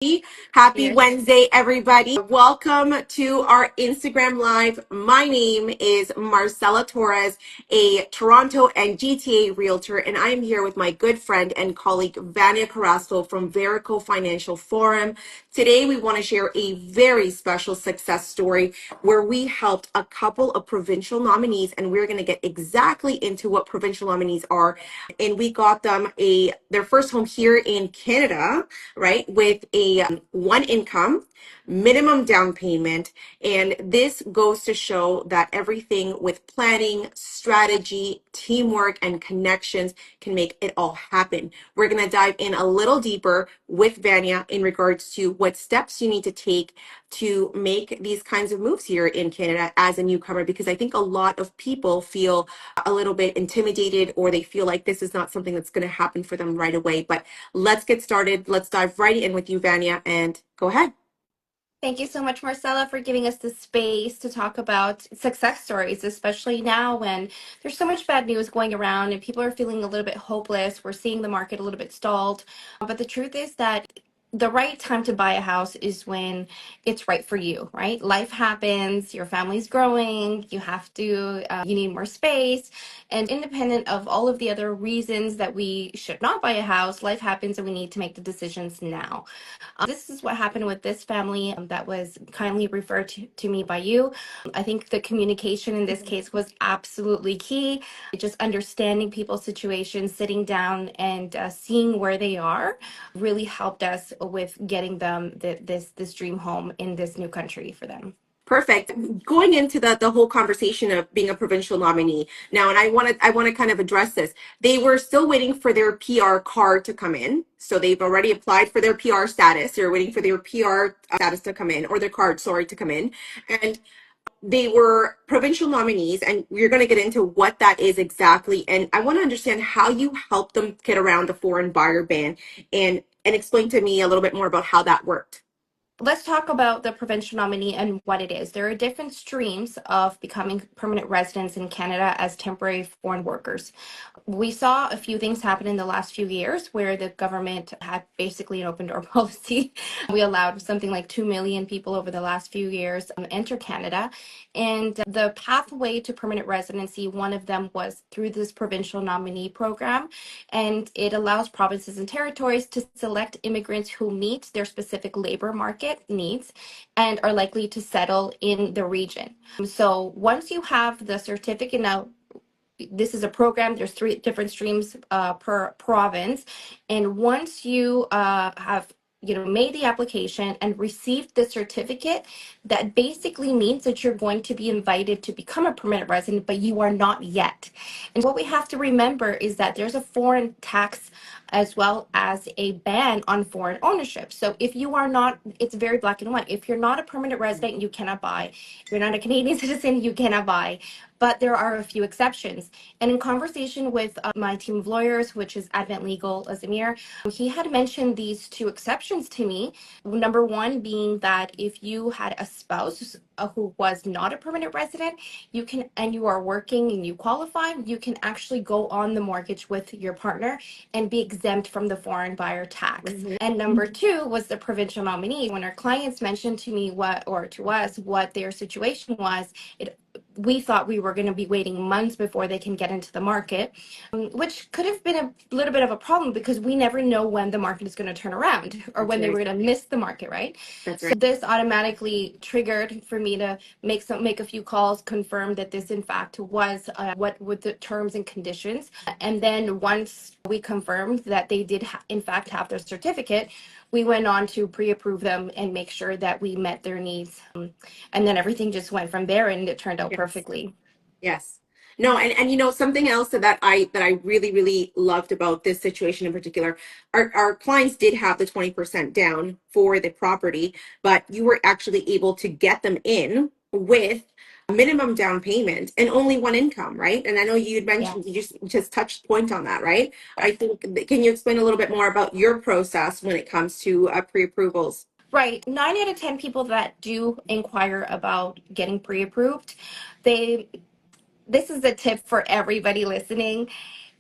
Happy Cheers. Wednesday, everybody. Welcome to our Instagram Live. My name is Marcela Torres, a Toronto and GTA Realtor, and I am here with my good friend and colleague, Vania Carrasco from Verico Financial Forum. Today, we want to share a very special success story where we helped a couple of provincial nominees, and we're going to get exactly into what provincial nominees are. And we got them their first home here in Canada, right, with a one income, minimum down payment. And this goes to show that everything with planning, strategy, teamwork, and connections can make it all happen. We're going to dive in a little deeper with Vania in regards to what steps you need to take to make these kinds of moves here in Canada as a newcomer, because I think a lot of people feel a little bit intimidated, or they feel like this is not something that's going to happen for them right away. But let's get started. Let's dive right in with you, Vania, and go ahead. Thank you so much, Marcella, for giving us the space to talk about success stories, especially now when there's so much bad news going around and people are feeling a little bit hopeless. We're seeing the market a little bit stalled. But the truth is that the right time to buy a house is when it's right for you, right? Life happens, your family's growing, you need more space. And independent of all of the other reasons that we should not buy a house, life happens and we need to make the decisions now. This is what happened with this family that was kindly referred to me by you. I think the communication in this case was absolutely key. Just understanding people's situations, sitting down and seeing where they are really helped us with getting them this dream home in this new country for them. Perfect. Going into the whole conversation of being a provincial nominee now, and I want to kind of address this. They were still waiting for their PR card to come in, so they've already applied for their PR status. They're waiting for their PR status to come in, or their card, sorry, to come in, and they were provincial nominees, and we're going to get into what that is exactly. And I want to understand how you help them get around the foreign buyer ban, and explain to me a little bit more about how that worked. Let's talk about the provincial nominee and what it is. There are different streams of becoming permanent residents in Canada as temporary foreign workers. We saw a few things happen in the last few years where the government had basically an open door policy. We allowed something like 2 million people over the last few years enter Canada. And the pathway to permanent residency, one of them was through this provincial nominee program. And it allows provinces and territories to select immigrants who meet their specific labor market needs and are likely to settle in the region. So once you have the certificate, now this is a program, there's 3 different streams per province, and once you have made the application and received the certificate, that basically means that you're going to be invited to become a permanent resident, but you are not yet. And what we have to remember is that there's a foreign tax as well as a ban on foreign ownership. So if you are not, it's very black and white. If you're not a permanent resident, you cannot buy. If you're not a Canadian citizen, you cannot buy. But there are a few exceptions. And in conversation with my team of lawyers, which is Advent Legal, Azimir, he had mentioned these 2 exceptions to me. Number one being that if you had a spouse who was not a permanent resident, you can, and you are working and you qualify, you can actually go on the mortgage with your partner and be exempt from the foreign buyer tax. Mhm. And number 2 was the provincial nominee. When our clients mentioned to me to us what their situation was, we thought we were going to be waiting months before they can get into the market, which could have been a little bit of a problem because we never know when the market is going to turn around or when they were going to miss the market, right? That's So right. this automatically triggered for me to make a few calls, confirm that this in fact was what were the terms and conditions. And then once we confirmed that they did in fact have their certificate, we went on to pre-approve them and make sure that we met their needs. And then everything just went from there and it turned out Yes. perfectly. Yes. No, and something else that I really really loved about this situation in particular, our clients did have the 20% down for the property, but you were actually able to get them in with a minimum down payment and only one income, right? And I know you had mentioned, you Yes. just touched point on that, right? I think, can you explain a little bit more about your process when it comes to pre-approvals? Right. 9 out of 10 people that do inquire about getting pre-approved, they this is a tip for everybody listening.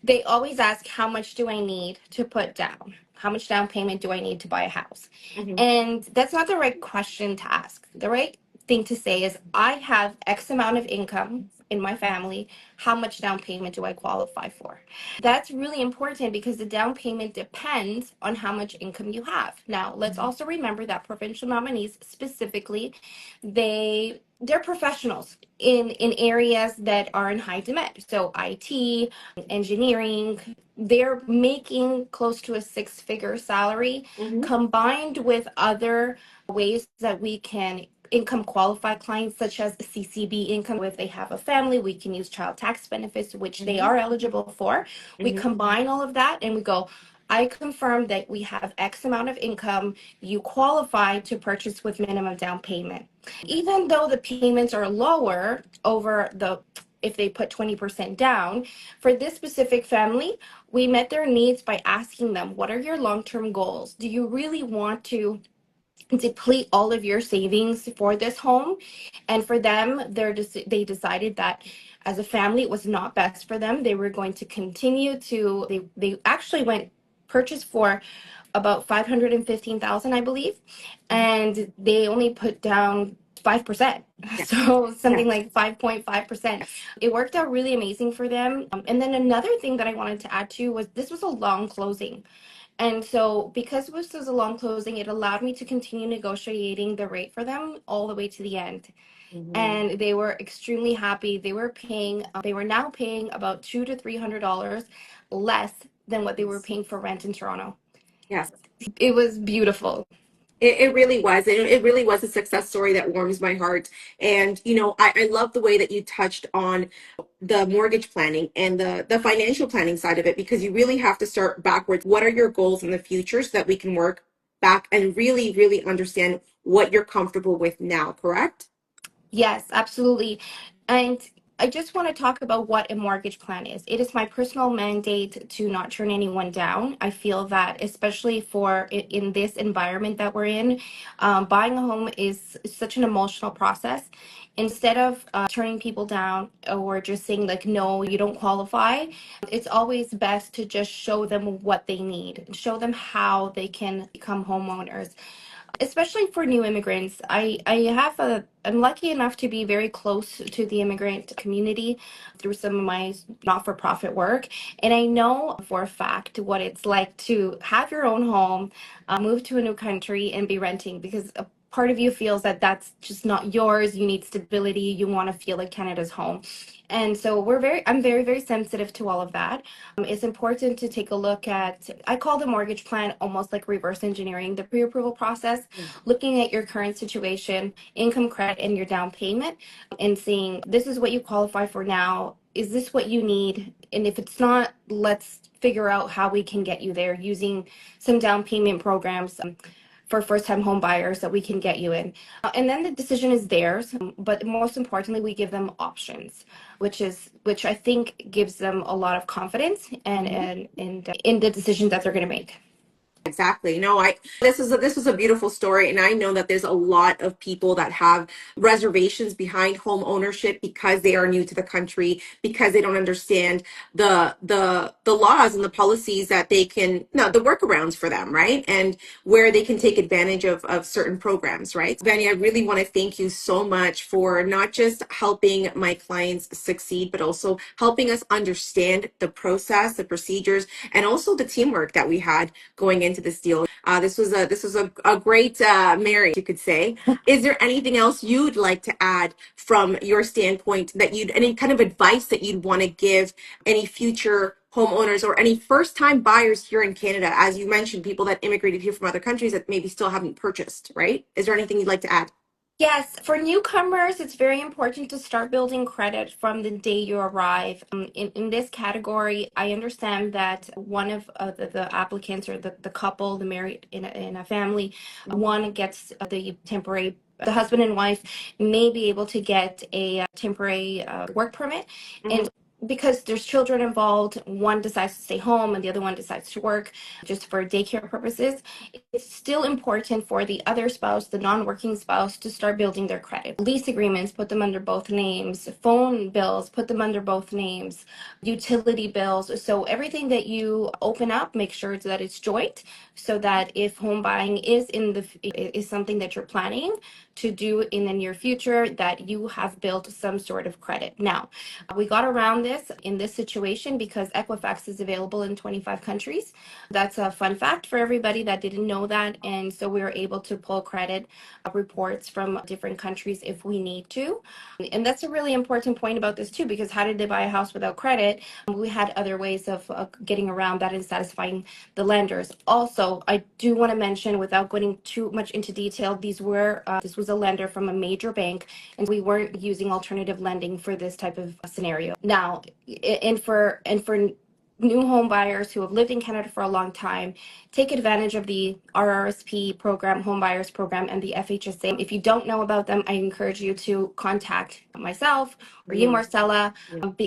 They always ask, how much do I need to put down? How much down payment do I need to buy a house? Hmm. And that's not the right question to ask. The right thing to say is, I have X amount of income in my family. How much down payment do I qualify for? That's really important because the down payment depends on how much income you have. Now, let's also remember that provincial nominees specifically, they're professionals in areas that are in high demand. So IT, engineering, they're making close to a six-figure salary, Hmm. combined with other ways that we can income qualify clients, such as CCB income. If they have a family, we can use child tax benefits, which they Hmm. are eligible for. We Hmm. combine all of that and we go, I confirm that we have X amount of income. You qualify to purchase with minimum down payment. Even though the payments are lower over the, if they put 20% down, for this specific family, we met their needs by asking them, what are your long-term goals? Do you really want to deplete all of your savings for this home? And for them, they decided that as a family, it was not best for them. They were going to continue to, they actually went purchase for about 515,000, I believe, and they only put down 5%. Yes. So something Yes. like 5.5%. Yes. It worked out really amazing for them. And then another thing that I wanted to add to was, this was a long closing. And so because this was a long closing, it allowed me to continue negotiating the rate for them all the way to the end. Hmm. And they were extremely happy. They were now paying about $200 to $300 less than what they were Yes. paying for rent in Toronto. Yes. It was beautiful. It really was. It really was a success story that warms my heart. And, I love the way that you touched on the mortgage planning and the financial planning side of it, because you really have to start backwards. What are your goals in the future so that we can work back and really, really understand what you're comfortable with now, correct? Yes, absolutely. And I just want to talk about what a mortgage plan is. It is my personal mandate to not turn anyone down. I feel that, especially in this environment that we're in, buying a home is such an emotional process. Instead of turning people down or just saying, like, no, you don't qualify, it's always best to just show them what they need, show them how they can become homeowners, especially for new immigrants. I'm lucky enough to be very close to the immigrant community through some of my not-for-profit work, and I know for a fact what it's like to have your own home, move to a new country and be renting, because a part of you feels that that's just not yours. You need stability. You want to feel like Canada's home. And so I'm very, very sensitive to all of that. It's important to take a look at, I call the mortgage plan almost like reverse engineering the pre-approval process, looking at your current situation, income, credit, and your down payment, and seeing, this is what you qualify for now. Is this what you need? And if it's not, let's figure out how we can get you there using some down payment programs for first-time home buyers that we can get you in. And then the decision is theirs, but most importantly, we give them options, which I think gives them a lot of confidence Mhm. and in the decisions that they're going to make. Exactly. No, this was a beautiful story, and I know that there's a lot of people that have reservations behind home ownership because they are new to the country, because they don't understand the laws and the policies that they can, no, the workarounds for them, right? And where they can take advantage of certain programs, right? Benny, I really want to thank you so much for not just helping my clients succeed, but also helping us understand the process, the procedures, and also the teamwork that we had going into this deal. This was a great marriage, you could say. Is there anything else you'd like to add from your standpoint, that you'd, any kind of advice that you'd want to give any future homeowners or any first time buyers here in Canada? As you mentioned, people that immigrated here from other countries that maybe still haven't purchased, right? Is there anything you'd like to add? Yes, for newcomers, it's very important to start building credit from the day you arrive. In this category, I understand that one of the applicants, or the couple, the married in a family, one gets the husband and wife may be able to get a temporary work permit. Mhm. because there's children involved, one decides to stay home and the other one decides to work just for daycare purposes, it's still important for the other spouse, the non-working spouse, to start building their credit. Lease agreements, put them under both names. Phone bills, put them under both names. Utility bills. So everything that you open up, make sure that it's joint, so that if home buying is something that you're planning to do in the near future, that you have built some sort of credit. Now, we got around this in this situation because Equifax is available in 25 countries. That's a fun fact for everybody that didn't know that. And so we were able to pull credit reports from different countries if we need to. And that's a really important point about this too, because how did they buy a house without credit? We had other ways of getting around that and satisfying the lenders. Also, I do want to mention, without going too much into detail, this was a lender from a major bank, and we weren't using alternative lending for this type of scenario. Now, and for new home buyers who have lived in Canada for a long time, take advantage of the RRSP program, Home Buyers Program, and the FHSA. If you don't know about them, I encourage you to contact myself or you, Marcella,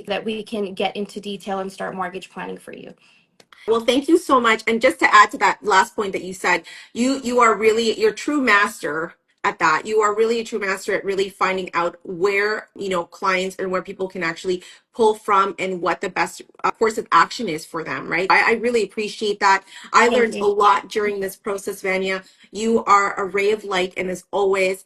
that we can get into detail and start mortgage planning for you. Well, thank you so much. And just to add to that last point that you said, you are really you're true master at that. You are really a true master at really finding out where, clients and where people can actually pull from and what the best course of action is for them, right? I really appreciate that. I Thank learned a you. lot during this process, Vanya. You are a ray of light, and as always,